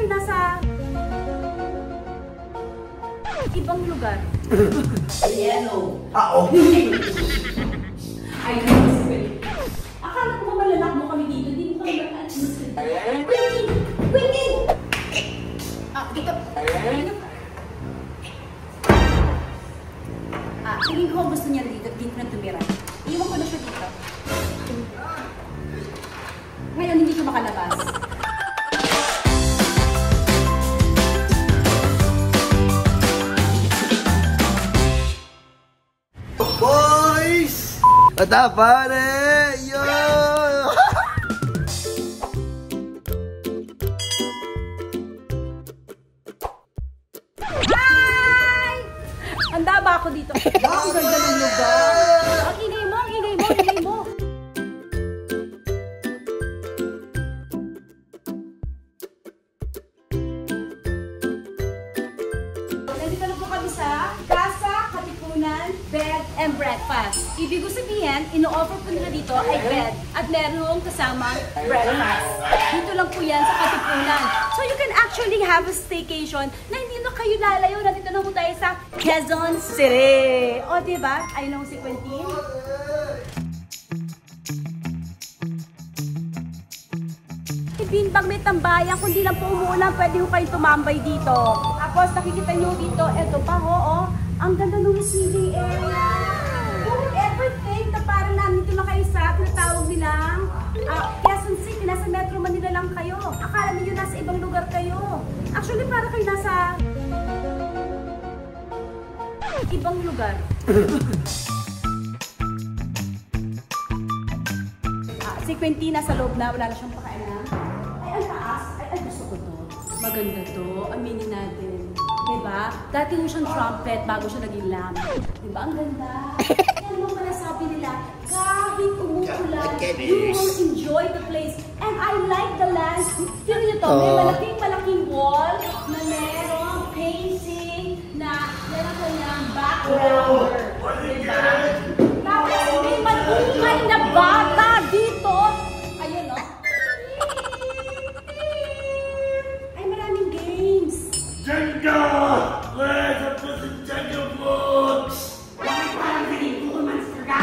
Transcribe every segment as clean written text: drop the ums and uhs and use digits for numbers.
nasa ibang lugar. Yellow. Oo. Ay, naman. Akala ko malalak mo kami dito. Hindi mo kami mag-alis. Queen! Queen! Dito. Tingin ko gusto niya dito na tumira. Iwan ko na siya dito. Ngayon, hindi ko makalabas. Boys! Ata pare! Yo! Hi! Handa ba ako dito? Ang ganda ng lugar. Ang ingay mo, ang ingay mo, ang ingay mo. Nandito na po kami sa Casa Katipunan Bed and Breakfast. Ibig sabihin, ino-offer po nila dito ay bed at merong kasamang breakfast. Dito lang po yan sa Katipunan. So you can actually have a staycation na hindi na kayo lalayo. Nandito na po tayo sa Quezon City. O diba? I know si Quentin. Hindi bang may tambayan, kundi lang po umuulan, pwede ho kayong tumambay dito. Tapos nakikita nyo dito, eto pa ho, oh, ang ganda ng receiving area. Don't ever think na parang nandito na kayo sa tinatawag nilang Quezon City, nasa Metro Manila lang kayo. Akala niyo nasa ibang lugar kayo. Actually, parang kayo nasa ibang lugar. Si Quentin nasa loob na, wala na siyang pakainan. Ay, ang taas. Ay, gusto ko to. Maganda to. Aminin natin. Diba? Dati mo siyang trumpet bago siya naging lamb. Diba? Ang ganda. Yan mo pala sabi nila, kahit umuulan, you will enjoy the place. And I like the land. Feel nyo to, may malaking wall na merong painting na yan ang kanyang background. Diba? Tapos may malungay na bata dito. Ayun, no? Ay, maraming games. Jenga! Where's the prison Jenga books? Bakit parang ganito monster ka?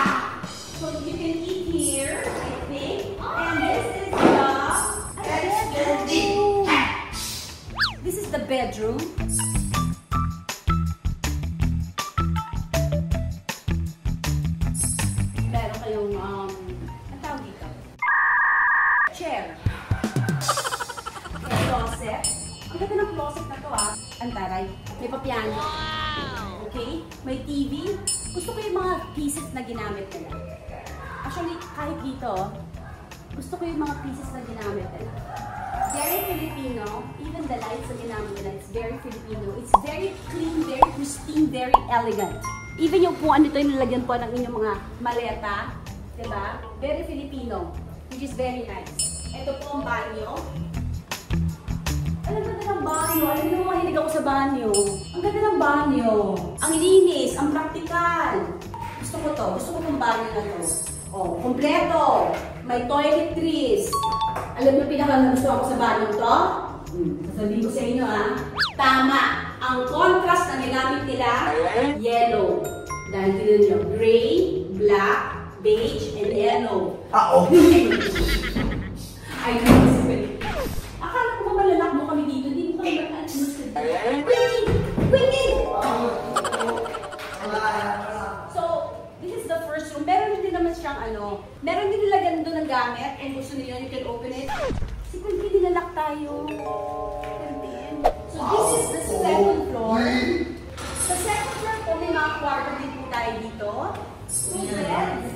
So you can eat here, I think. And this is the bedroom. This is the bedroom. Meron kayong, ang tawag dito? Chair. May closet. Ang ganda ng closet na to, Ang taray. May papiano. Okay? May TV. Gusto ko yung mga pieces na ginamit nila. Actually, kahit dito, gusto ko yung mga pieces na ginamit nila. Very Filipino. Even the lights na ginamit nila, it's very Filipino. It's very clean, very pristine, very elegant. Even yung kung ano ito yung nilagyan po ng inyong mga maleta, diba? Very Filipino, which is very nice. Ito po ang banyo. Ang ganda ng banyo. Alam niyo, mahilig ako sa banyo. Ang ganda ng banyo. Ang linis, ang praktikal. Gusto ko to. Gusto ko tong banyo na to. Oh, kompleto. May toiletries. Alam niyo, pinaka-gusto ako sa banyo to? Sasabihin ko sa inyo, Tama. Ang contrast na ginamit nila, yellow. Dahil tinan nyo, gray, black, beige, and yellow. Oo. Ay, naman. Akala ko malalak mo kami dito. Hindi mo kami mag-alis. Queen! Queen! So, this is the first room. Meron din naman siyang meron din nilagyan doon ng gamit. Kung gusto niyo, you can open it. Si Queen, nilalak tayo. So, this is the second floor. Sa second floor po, may mga kwarto din po tayo dito. Two beds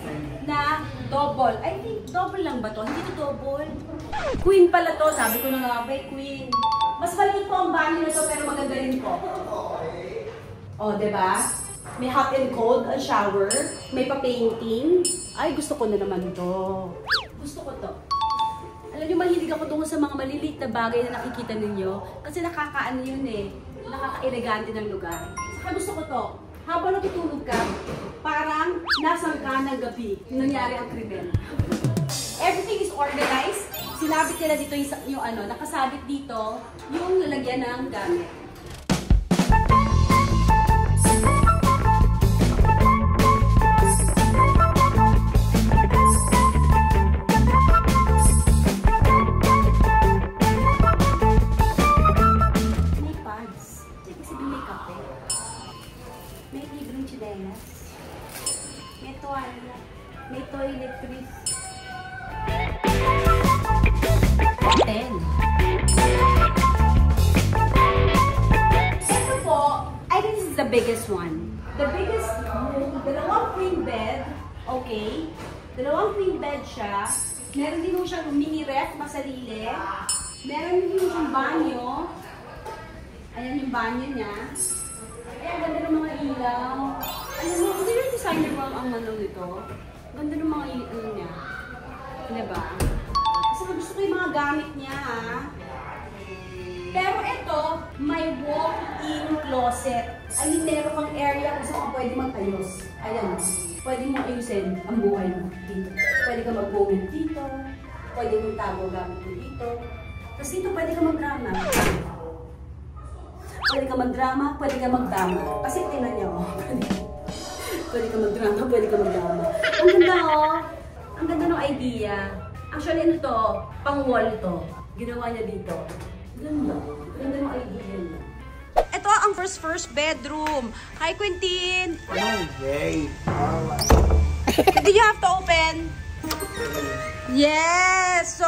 na double. I think double lang ba to? Hindi to double. Queen pala to. Sabi ko na nga ba, Queen. Mas maliit po ang banyo na to, pero maganda rin po. O, diba? May hot and cold ang shower. May pa-painting. Ay, gusto ko na naman to. Gusto ko to. Alam niyo, mahilig ako tungo sa mga maliliit na bagay na nakikita ninyo. Kasi nakakaano yun nakaka-elegante ng lugar. Saka gusto ko to. Habang natutulog ka, parang nasangka ng gabi nangyari ang krimen. Everything is organized. Sinabit nila dito yung ano, nakasabit dito yung lalagyan ng gamit. May pads. Ibig sabihin may kape. May libreng chinelas. May toalya. May toiletries. 10. Ito po, I think this is the biggest one. The biggest room, dalawang queen bed, okay? Dalawang queen bed siya. Meron din siyang mini ref, masarili. Meron din siyang banyo. Ayan yung banyo niya. Ayan, ganda ng mga ilaw. Alam mo, hindi rin designer mo ang ano nito. Ganda ng mga ilaw niya. Diba? Kasi gusto ko yung mga gamit niya, ha? Pero ito, may walk-in closet. I mean, meron kang area kung saan pwede magayos. Ayan, pwede mo ayusin ang buhay mo dito. Pwede ka mag-moment dito. Pwede mong tago gamit mo dito. Tapos dito, pwede ka mag-drama. Pwede ka mag-drama, pwede ka mag-drama. Kasi tingnan niyo, oh. Pwede ka mag-drama, pwede ka mag-drama. Ang ganda, oh. Ang ganda ng idea. Actually, ano to? Pang-wall to. Ginawa niya dito. Ganda. Ganda ng idea niya. Ito ang first bedroom. Hi, Quentin! Okay. Did you have to open? Yes! So,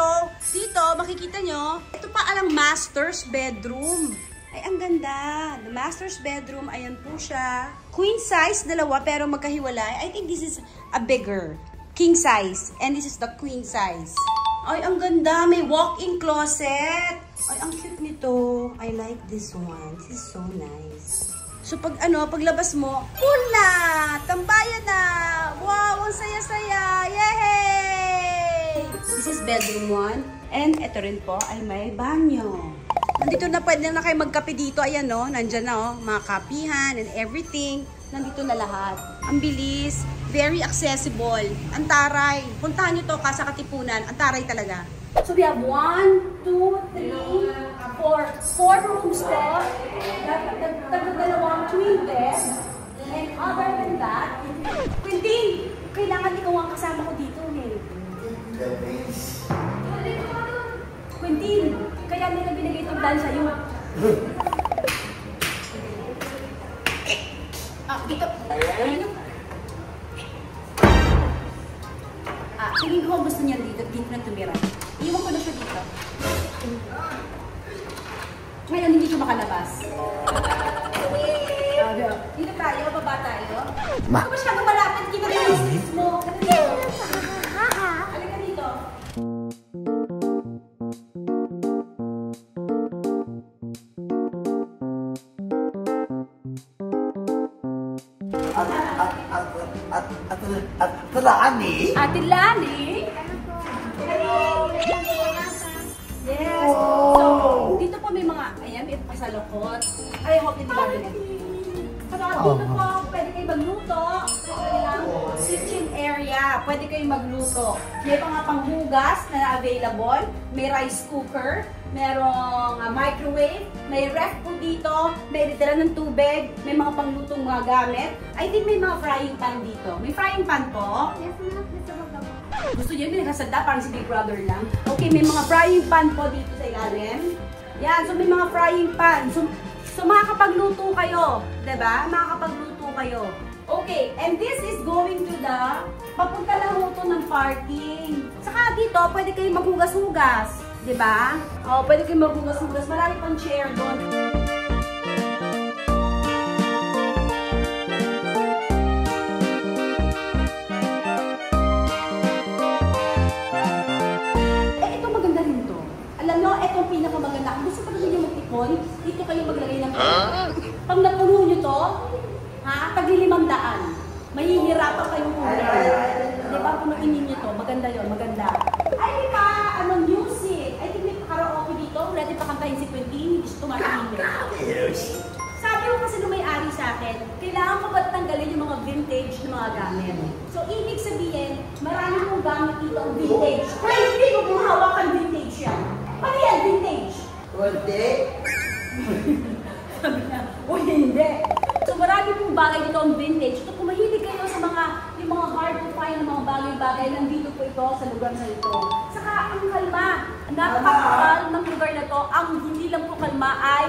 dito, makikita nyo, ito pa alang master's bedroom. Ay, ang ganda. The master's bedroom, ayan po siya. Queen size, dalawa, pero magkahiwalay. I think this is a bigger. King size. And this is the queen size. Ay, ang ganda. May walk-in closet. Ay, ang cute nito. I like this one. This is so nice. So, paglabas mo, cool na! Tambayan na! Wow, ang saya-saya! Yay! This is bedroom 1. And ito rin po ay may banyo. Nandito na, pwede na kayo magkape dito. Ayan, no? Nandyan na, oh. Mga kapihan and everything. Nandito na lahat. Ang bilis. Very accessible. Ang taray. Puntahan nyo to, Casa Katipunan. Ang taray talaga. So we have 1, 2, 3, 4. 4 rooms to. Dalawang twin bed. And other than that, Quentin, kailangan ikaw ang kasama ko dito, eh. Quentin, kaya nila binigay itong dahil sa'yo. Dito. Tingin ko gusto niya dito na tumira. Iwan ko na siya dito. Ngayon, hindi siya makalabas. Dito tayo, baba tayo. Ako masyadong malapit, kita na yung sis mo. Halika dito. Ate Lani? Ate Lani? Yes. So, dito po may mga, ayan, may pasalukot. I hope hindi ba din. Dito po, pwede kayo magluto. Kitchen area, pwede kayo magluto. May mga panghugas na available. May rice cooker. Merong microwave. May ref po dito. May dala ng tubig. May mga panglutong mga gamit. I think may mga frying pan dito. May frying pan po. Gusto niyo yung nakasada, parang si Big Brother lang. Okay, may mga frying pan po dito sa ilalim. Yan, so may mga frying pan. So makakapagluto kayo. Diba? Makakapagluto kayo. Okay, and this is going to the, papunta lang ho to ng parking. Saka dito, pwede kayo maghugas-hugas. Diba? O, pwede kayo maghugas-hugas. Marami pang chair doon. Ito maganda rin to. Alam nyo, ito ang pinakamaganda. Kung gusto pa rin nyo magtipon, dito kayo maglagay ng pera. Pag napuno nyo to, tag-500. Mahihirapan kayong kunin. Diba? Punuin ninyo to. Maganda yon, maganda. Ay, may pa, music. I think may karaoke dito. Ready pa kantahin si Quentin. Gusto tumatingin. Sabi ko kasi nung may-ari sa akin, kailangan ko ba't tanggalin yung mga vintage na mga gamit. So, ibig sabihin, marami kong gamit dito ang vintage. Pero hindi ko kung hawakan vintage Kunti. Sabi niya, o hindi. So marami pong bagay dito ang vintage. So kung mahilig kayo sa yung mga hard to find na mga bagay-bagay, nandito po ito sa lugar na ito. Saka ang kalma, napakakal ng lugar na to. Ang hindi lang po kalma ay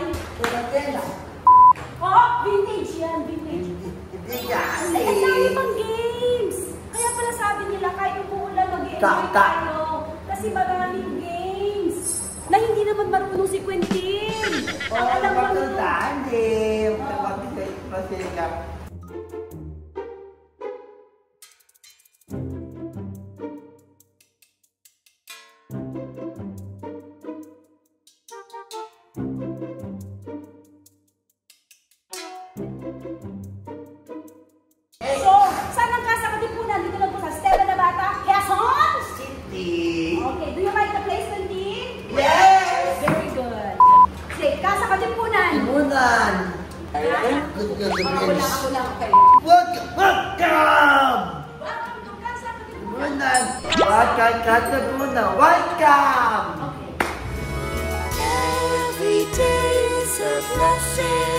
vintage yan, vintage. Hindi yan Ay, ang eh. dami pang games. Kaya pala sabi nila, kahit umuulan, mag-i-enjoy Ta. tayo. Kasi maraming games. Na hindi naman marunong si Quentin. Ang alam mo nito. So, saan ang Casa Katipunan? Dito lang po sa Stella na Bata, Quezon City. Okay, do you like the place, Quentin? Yes! Very good. Say, Casa Katipunan. Timunan. Ako lang, okay. Welcome! Welcome to Casa Katipunan. Timunan. Timunan. Welcome! Okay. Every day is a blessing.